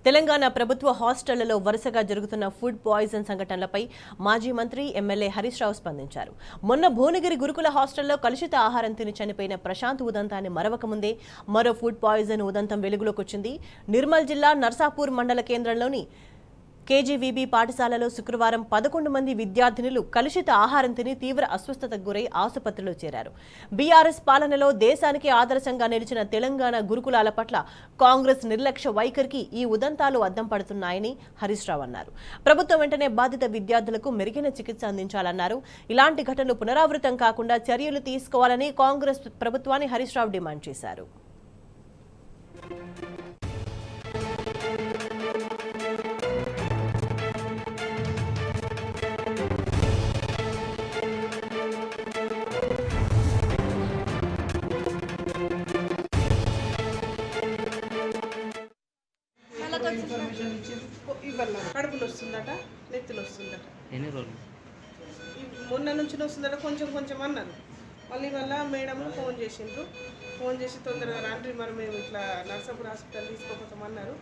తెలంగాణ ప్రభుత్వ హాస్టళ్లలో వరుసగా జరుగుతున్న ఫుడ్ పాయిజన్ సంఘటనలపై మాజీ మంత్రి ఎమ్మెల్యే హరీష్ రావు స్పందించారు. మొన్న భువనగిరి గురుకుల హాస్టల్లో కలుషిత ఆహారం తిని చనిపోయిన ప్రశాంత్ ఉదంతాన్ని మరవకముందే మరో ఫుడ్ పాయిజన్ ఉదంతం వెలుగులోకి వచ్చింది. నిర్మల్ జిల్లా నర్సాపూర్ మండల కేంద్రంలోని కేజీవీబీ పాఠశాలలో శుక్రవారం 11 మంది విద్యార్థినులు కలుషిత ఆహారం తిని తీవ్ర అస్వస్థతకు గురై ఆసుపత్రిలో చేరారు. బీఆర్ఎస్ పాలనలో దేశానికి ఆదర్శంగా నిలిచిన తెలంగాణ గురుకులాల పట్ల కాంగ్రెస్ నిర్లక్ష్య వైఖరికి ఈ ఉదంతాలు అద్దం పడుతున్నాయని హరీష్ రావు అన్నారు. ప్రభుత్వం వెంటనే బాధిత విద్యార్థులకు మెరుగైన చికిత్స అందించాలన్నారు. ఇలాంటి ఘటనలు పునరావృతం కాకుండా చర్యలు తీసుకోవాలని కాంగ్రెస్ ప్రభుత్వాన్ని హరీష్ రావు డిమాండ్ చేశారు. కడుపులు వస్తుందట, నెత్తులు వస్తుందట. ఎన్ని రోజులు? మొన్న నుంచి వస్తుందట, కొంచెం కొంచెం అన్నారు. మళ్ళీ వల్ల మేడం ఫోన్ చేసిండ్రు. ఫోన్ చేసి తొందరగా రండి, మరి మేము ఇట్లా నర్సాపూర్ హాస్పిటల్ తీసుకోపోతామన్నారు.